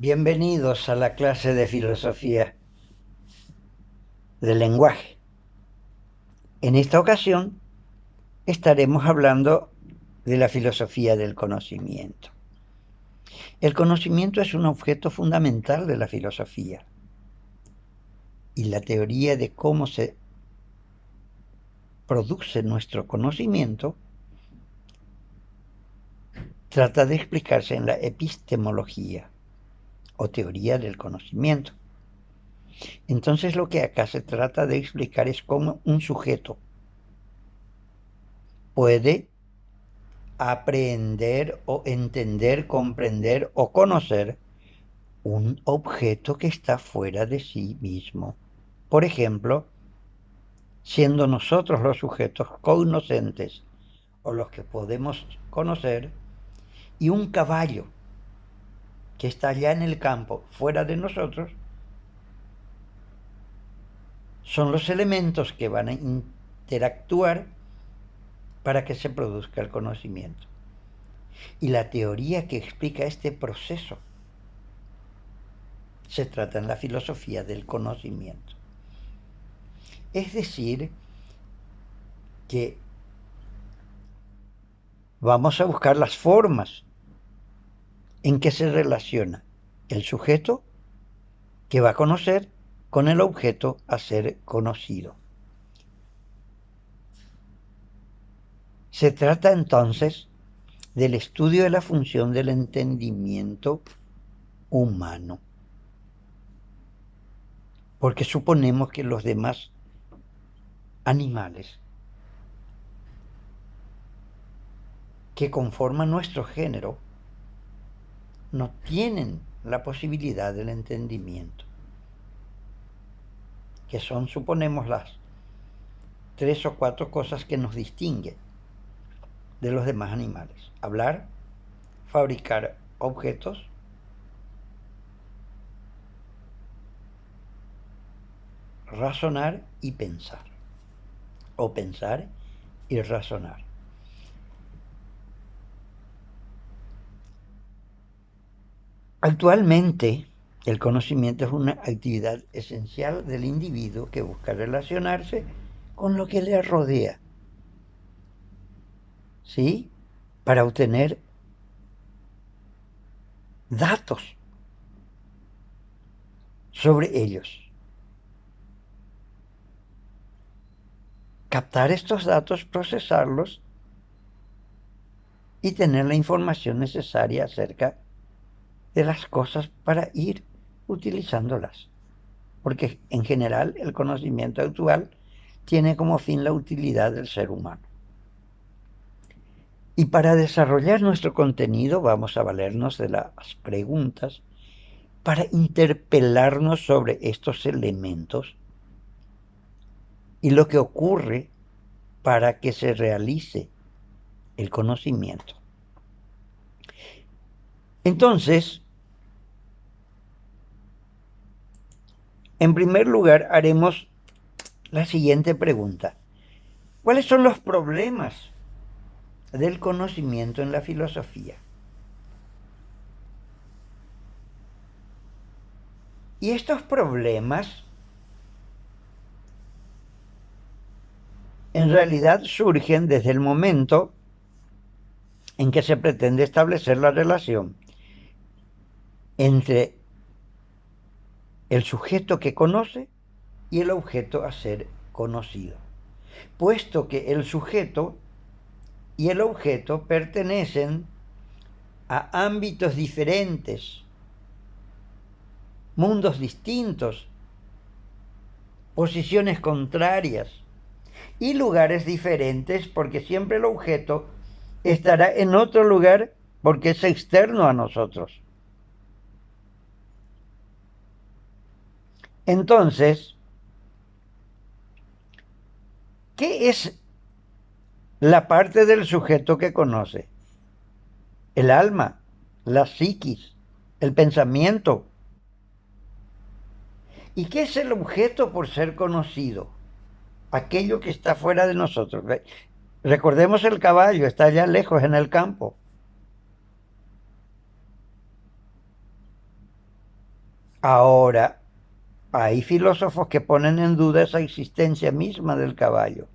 Bienvenidos a la clase de filosofía del lenguaje. En esta ocasión estaremos hablando de la filosofía del conocimiento. El conocimiento es un objeto fundamental de la filosofía y la teoría de cómo se produce nuestro conocimiento trata de explicarse en la epistemología o teoría del conocimiento. Entonces lo que acá se trata de explicar es cómo un sujeto puede aprender o entender, comprender o conocer un objeto que está fuera de sí mismo. Por ejemplo, siendo nosotros los sujetos cognoscentes o los que podemos conocer, y un caballo que está allá en el campo, fuera de nosotros, son los elementos que van a interactuar para que se produzca el conocimiento. Y la teoría que explica este proceso se trata en la filosofía del conocimiento. Es decir, que vamos a buscar las formas en que se relaciona el sujeto que va a conocer con el objeto a ser conocido. Se trata entonces del estudio de la función del entendimiento humano, porque suponemos que los demás animales que conforman nuestro género no tienen la posibilidad del entendimiento, que son, suponemos, las 3 o 4 cosas que nos distinguen de los demás animales: hablar, fabricar objetos, razonar y pensar, o pensar y razonar. Actualmente, el conocimiento es una actividad esencial del individuo que busca relacionarse con lo que le rodea, ¿sí? Para obtener datos sobre ellos. Captar estos datos, procesarlos y tener la información necesaria acerca de las cosas para ir utilizándolas. Porque en general el conocimiento actual tiene como fin la utilidad del ser humano. Y para desarrollar nuestro contenido vamos a valernos de las preguntas para interpelarnos sobre estos elementos y lo que ocurre para que se realice el conocimiento. Entonces, en primer lugar, haremos la siguiente pregunta: ¿cuáles son los problemas del conocimiento en la filosofía? Y estos problemas en realidad surgen desde el momento en que se pretende establecer la relación entre el sujeto que conoce y el objeto a ser conocido, puesto que el sujeto y el objeto pertenecen a ámbitos diferentes, mundos distintos, posiciones contrarias y lugares diferentes, porque siempre el objeto estará en otro lugar porque es externo a nosotros. Entonces, ¿qué es la parte del sujeto que conoce? El alma, la psiquis, el pensamiento. ¿Y qué es el objeto por ser conocido? Aquello que está fuera de nosotros. Recordemos el caballo, está allá lejos en el campo. Ahora, hay filósofos que ponen en duda esa existencia misma del caballo,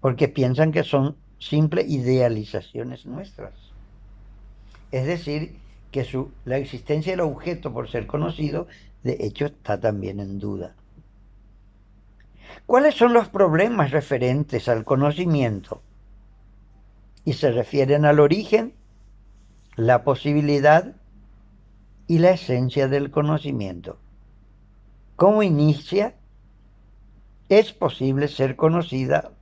porque piensan que son simples idealizaciones nuestras. Es decir, que la existencia del objeto por ser conocido, de hecho, está también en duda. ¿Cuáles son los problemas referentes al conocimiento? Y se refieren al origen, la posibilidad y la esencia del conocimiento. ¿Cómo inicia? ¿Es posible ser conocida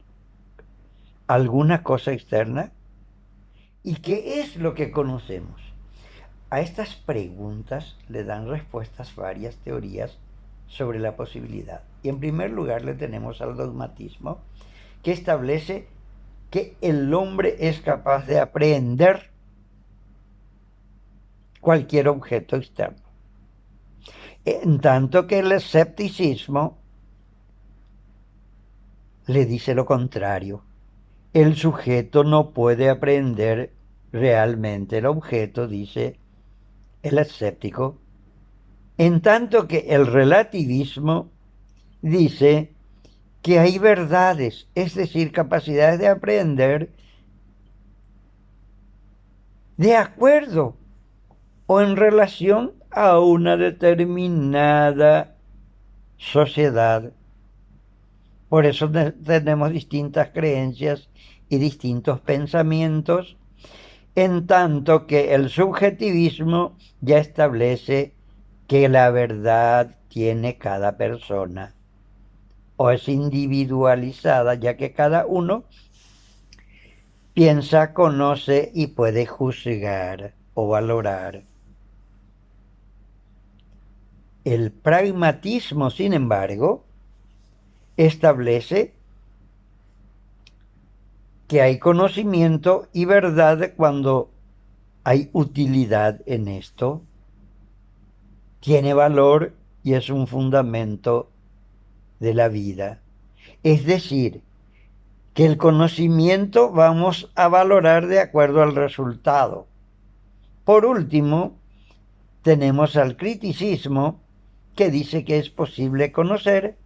alguna cosa externa? ¿Y qué es lo que conocemos? A estas preguntas le dan respuestas varias teorías sobre la posibilidad. Y en primer lugar le tenemos al dogmatismo, que establece que el hombre es capaz de aprehender cualquier objeto externo. En tanto que el escepticismo le dice lo contrario. El sujeto no puede aprehender realmente el objeto, dice el escéptico, en tanto que el relativismo dice que hay verdades, es decir, capacidades de aprender de acuerdo o en relación a una determinada sociedad. Por eso tenemos distintas creencias y distintos pensamientos, en tanto que el subjetivismo ya establece que la verdad tiene cada persona o es individualizada, ya que cada uno piensa, conoce y puede juzgar o valorar. El pragmatismo, sin embargo, establece que hay conocimiento y verdad cuando hay utilidad en esto, tiene valor y es un fundamento de la vida. Es decir, que el conocimiento vamos a valorar de acuerdo al resultado. Por último, tenemos al criticismo, que dice que es posible conocer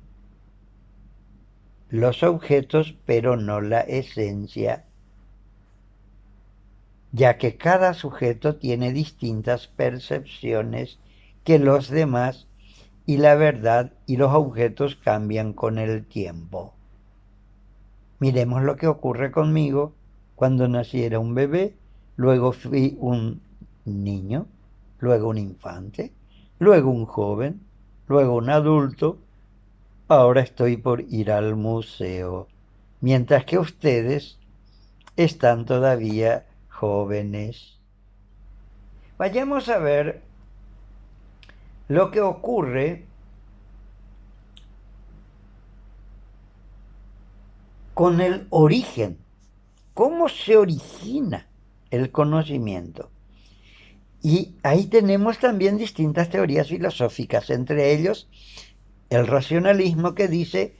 los objetos, pero no la esencia, ya que cada sujeto tiene distintas percepciones que los demás y la verdad y los objetos cambian con el tiempo. Miremos lo que ocurre conmigo cuando naciera un bebé, luego fui un niño, luego un infante, luego un joven, luego un adulto, ahora estoy por ir al museo, mientras que ustedes están todavía jóvenes. Vayamos a ver lo que ocurre con el origen, cómo se origina el conocimiento. Y ahí tenemos también distintas teorías filosóficas, entre ellos el racionalismo, que dice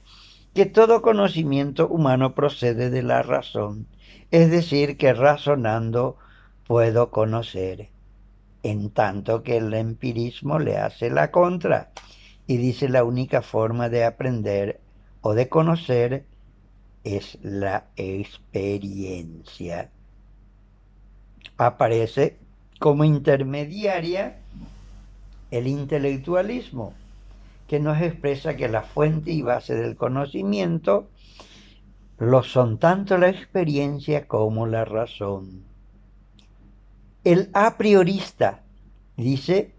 que todo conocimiento humano procede de la razón, es decir, que razonando puedo conocer, en tanto que el empirismo le hace la contra y dice la única forma de aprender o de conocer es la experiencia. Aparece como intermediaria el intelectualismo, que nos expresa que la fuente y base del conocimiento lo son tanto la experiencia como la razón. El a priorista dice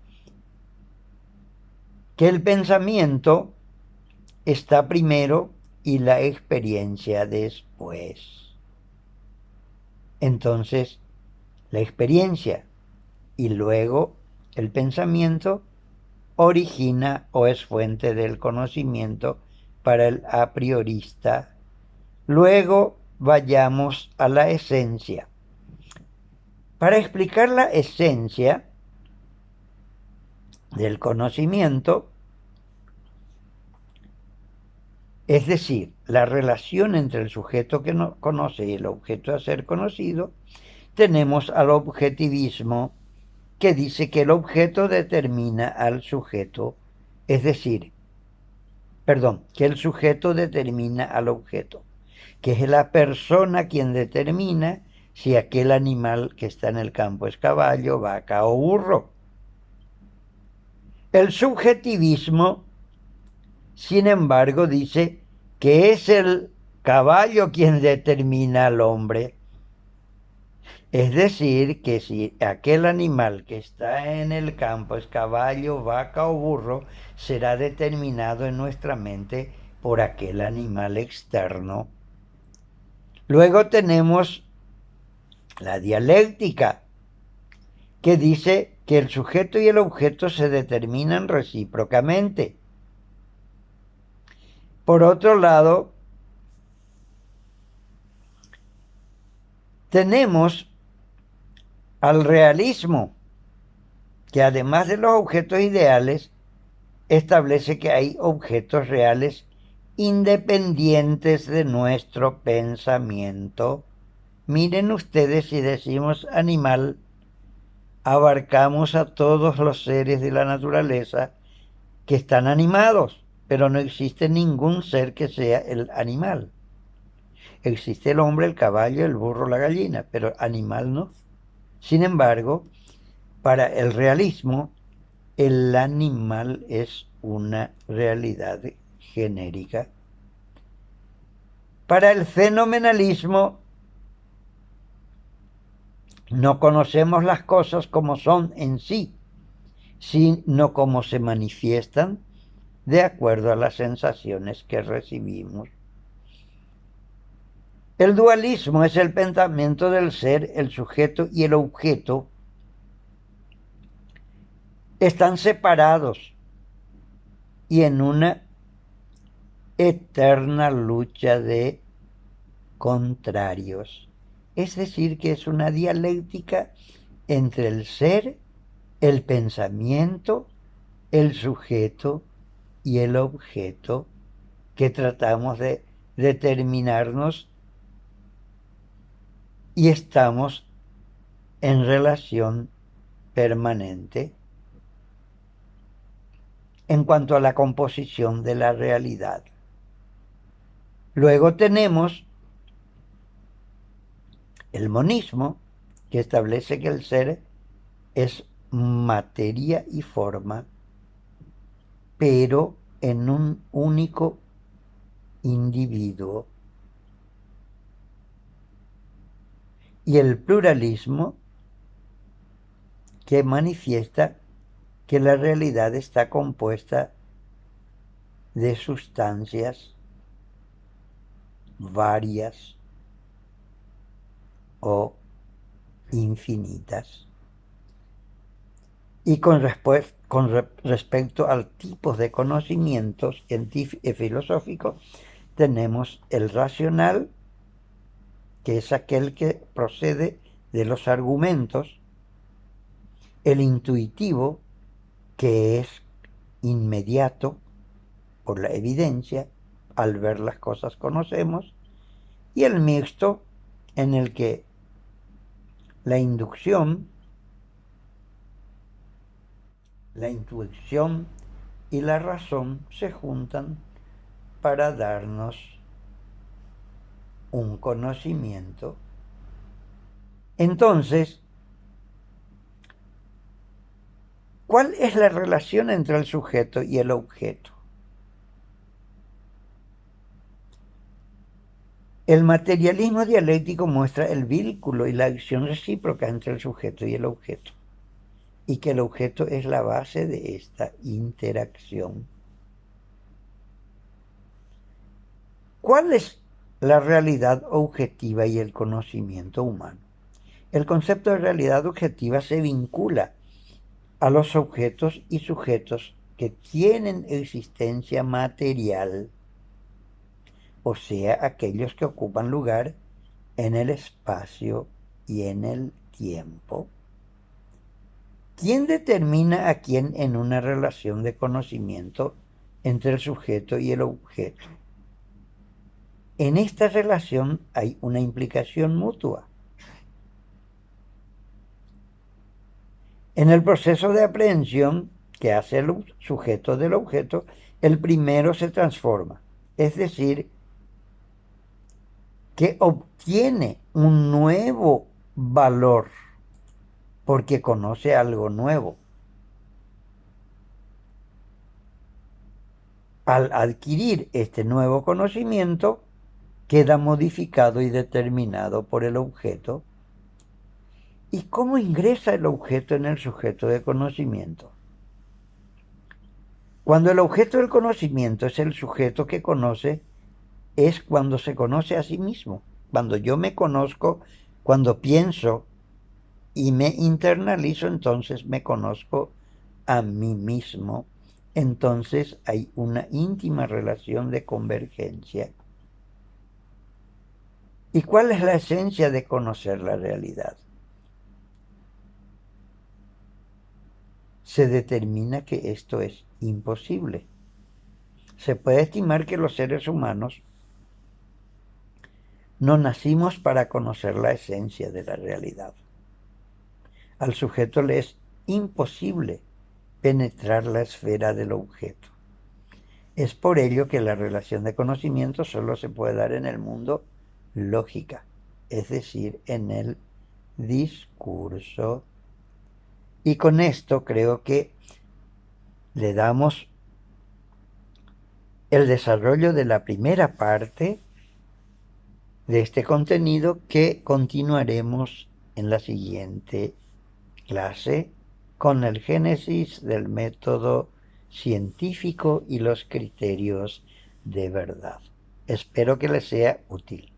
que el pensamiento está primero y la experiencia después. Entonces, la experiencia y luego el pensamiento origina o es fuente del conocimiento para el a priorista. Luego vayamos a la esencia. Para explicar la esencia del conocimiento, es decir, la relación entre el sujeto que no conoce y el objeto a ser conocido, tenemos al objetivismo, que dice que el objeto determina al sujeto, es decir, que el sujeto determina al objeto, que es la persona quien determina si aquel animal que está en el campo es caballo, vaca o burro. El subjetivismo, sin embargo, dice que es el caballo quien determina al hombre. Es decir, que si aquel animal que está en el campo es caballo, vaca o burro, será determinado en nuestra mente por aquel animal externo. Luego tenemos la dialéctica, que dice que el sujeto y el objeto se determinan recíprocamente. Por otro lado, tenemos al realismo, que además de los objetos ideales, establece que hay objetos reales independientes de nuestro pensamiento. Miren ustedes, si decimos animal, abarcamos a todos los seres de la naturaleza que están animados, pero no existe ningún ser que sea el animal. Existe el hombre, el caballo, el burro, la gallina, pero animal no. Sin embargo, para el realismo, el animal es una realidad genérica. Para el fenomenalismo, no conocemos las cosas como son en sí, sino como se manifiestan de acuerdo a las sensaciones que recibimos. El dualismo es el pensamiento del ser, el sujeto y el objeto están separados y en una eterna lucha de contrarios. Es decir, que es una dialéctica entre el ser, el pensamiento, el sujeto y el objeto, que tratamos de determinarnos y estamos en relación permanente en cuanto a la composición de la realidad. Luego tenemos el monismo, que establece que el ser es materia y forma, pero en un único individuo. Y el pluralismo, que manifiesta que la realidad está compuesta de sustancias varias o infinitas. Y con respecto al tipo de conocimientos filosóficos, tenemos el racional, que es aquel que procede de los argumentos, el intuitivo, que es inmediato por la evidencia, al ver las cosas conocemos, y el mixto, en el que la inducción, la intuición y la razón se juntan para darnos un conocimiento. Entonces, ¿cuál es la relación entre el sujeto y el objeto? El materialismo dialéctico muestra el vínculo y la acción recíproca entre el sujeto y el objeto, y que el objeto es la base de esta interacción. ¿Cuál es la realidad objetiva y el conocimiento humano? El concepto de realidad objetiva se vincula a los objetos y sujetos que tienen existencia material, o sea, aquellos que ocupan lugar en el espacio y en el tiempo. ¿Quién determina a quién en una relación de conocimiento entre el sujeto y el objeto? En esta relación hay una implicación mutua. En el proceso de aprehensión que hace el sujeto del objeto, el primero se transforma, es decir, que obtiene un nuevo valor porque conoce algo nuevo. Al adquirir este nuevo conocimiento, queda modificado y determinado por el objeto. ¿Y cómo ingresa el objeto en el sujeto de conocimiento? Cuando el objeto del conocimiento es el sujeto que conoce, es cuando se conoce a sí mismo. Cuando yo me conozco, cuando pienso y me internalizo, entonces me conozco a mí mismo. Entonces hay una íntima relación de convergencia. ¿Y cuál es la esencia de conocer la realidad? Se determina que esto es imposible. Se puede estimar que los seres humanos no nacimos para conocer la esencia de la realidad. Al sujeto le es imposible penetrar la esfera del objeto. Es por ello que la relación de conocimiento solo se puede dar en el mundo lógica, es decir, en el discurso. Y con esto creo que le damos el desarrollo de la primera parte de este contenido que continuaremos en la siguiente clase con el génesis del método científico y los criterios de verdad. Espero que les sea útil.